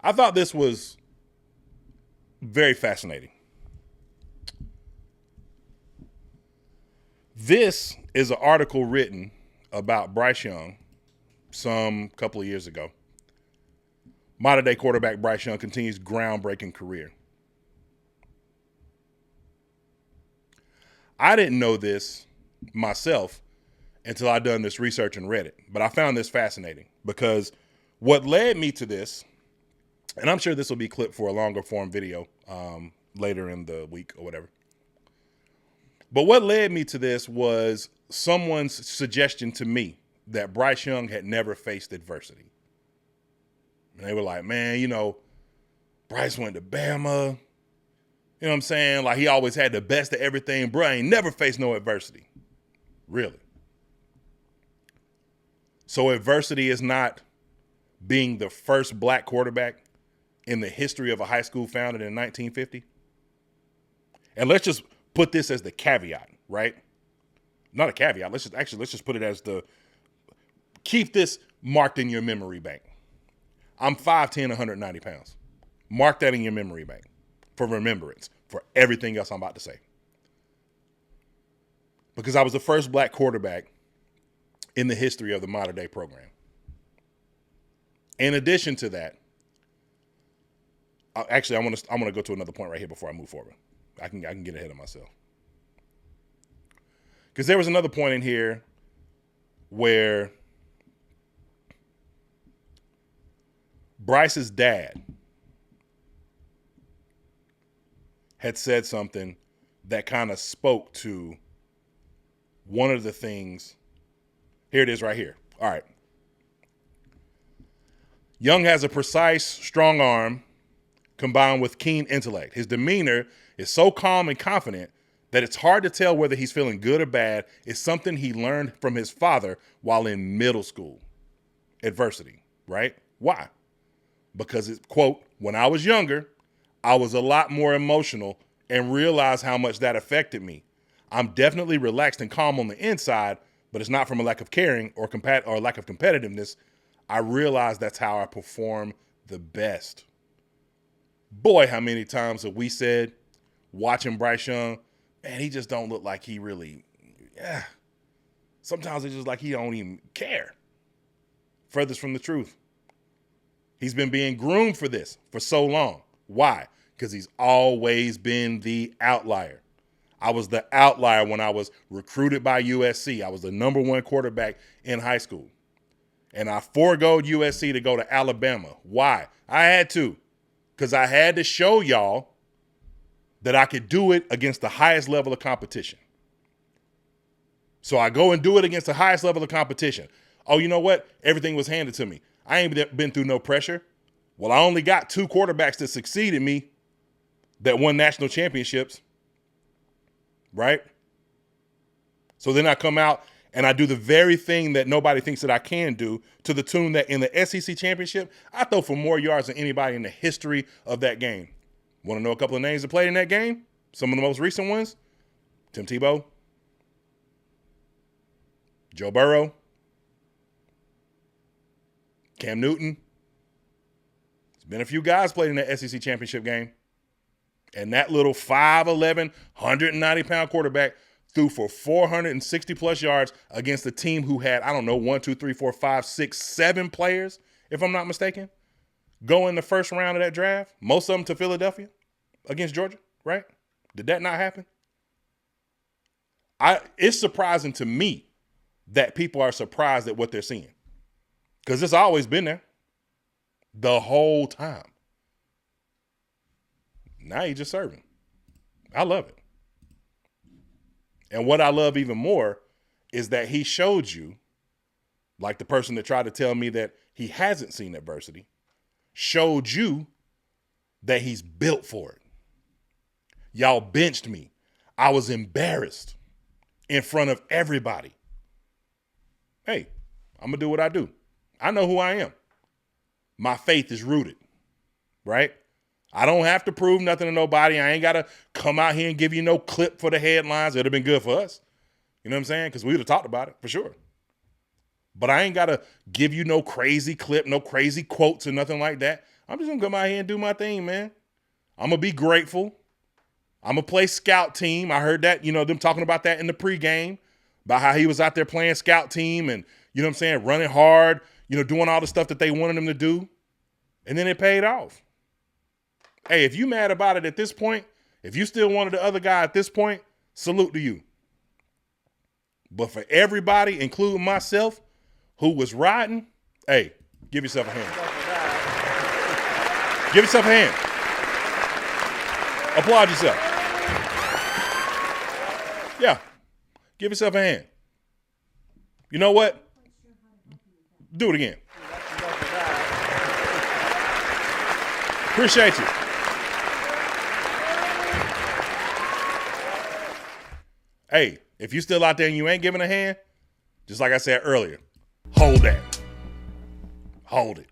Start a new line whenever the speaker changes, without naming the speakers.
I thought this was very fascinating. This is an article written about Bryce Young some couple of years ago. Modern day quarterback Bryce Young continues groundbreaking career. I didn't know this myself until I done this research and read it, but I found this fascinating because what led me to this, and I'm sure this will be clipped for a longer form video later in the week or whatever. But what led me to this was someone's suggestion to me that Bryce Young had never faced adversity. And they were like, man, Bryce went to Bama. You know what I'm saying? Like, he always had the best of everything. Bro, ain't never faced no adversity. Really. So adversity is not being the first black quarterback in the history of a high school founded in 1950. And let's just put this as the caveat, right? Not a caveat. Let's just put it as keep this marked in your memory bank. I'm 5'10", 190 pounds. Mark that in your memory bank for remembrance for everything else I'm about to say. Because I was the first black quarterback in the history of the modern day program. In addition to that, I want to go to another point right here before I move forward. I can get ahead of myself. Because there was another point in here where Bryce's dad had said something that kind of spoke to one of the things. Here it is right here. All right. Young has a precise, strong arm combined with keen intellect. His demeanor is so calm and confident that it's hard to tell whether he's feeling good or bad. It's something he learned from his father while in middle school. Adversity, right? Why? Because it's, quote, when I was younger, I was a lot more emotional and realized how much that affected me. I'm definitely relaxed and calm on the inside, but it's not from a lack of caring or lack of competitiveness. I realize that's how I perform the best. Boy, how many times have we said, watching Bryce Young, man, he just don't look like he really, sometimes it's just like he don't even care. Furthest from the truth. He's been being groomed for this for so long. Why? Because he's always been the outlier. I was the outlier when I was recruited by USC. I was the number one quarterback in high school. And I foregoed USC to go to Alabama. Why? I had to. Because I had to show y'all that I could do it against the highest level of competition. So I go and do it against the highest level of competition. Oh, you know what? Everything was handed to me. I ain't been through no pressure. Well, I only got two quarterbacks that succeeded me that won national championships, right? So then I come out and I do the very thing that nobody thinks that I can do, to the tune that in the SEC championship, I throw for more yards than anybody in the history of that game. Want to know a couple of names that played in that game? Some of the most recent ones? Tim Tebow, Joe Burrow, Cam Newton. There's been a few guys played in that SEC championship game. And that little 5'11", 190-pound quarterback threw for 460-plus yards against a team who had, 1, 2, 3, 4, 5, 6, 7 players, if I'm not mistaken, go in the first round of that draft, most of them to Philadelphia against Georgia, right? Did that not happen? It's surprising to me that people are surprised at what they're seeing, because it's always been there the whole time. Now you're just serving. I love it. And what I love even more is that he showed you, like the person that tried to tell me that he hasn't seen adversity, showed you that he's built for it. Y'all benched me. I was embarrassed in front of everybody. Hey, I'm going to do what I do. I know who I am. My faith is rooted, right? I don't have to prove nothing to nobody. I ain't got to come out here and give you no clip for the headlines. It would have been good for us. You know what I'm saying? Because we would have talked about it for sure. But I ain't got to give you no crazy clip, no crazy quotes or nothing like that. I'm just going to come out here and do my thing, man. I'm going to be grateful. I'm going to play scout team. I heard that, them talking about that in the pregame, about how he was out there playing scout team and, running hard, doing all the stuff that they wanted him to do. And then it paid off. Hey, if you mad about it at this point, if you still wanted the other guy at this point, salute to you. But for everybody, including myself, who was riding, hey, give yourself a hand. Give yourself a hand. Applaud yourself. Yeah. Give yourself a hand. You know what? Do it again. Appreciate you. Hey, if you still out there and you ain't giving a hand, just like I said earlier, hold that. Hold it.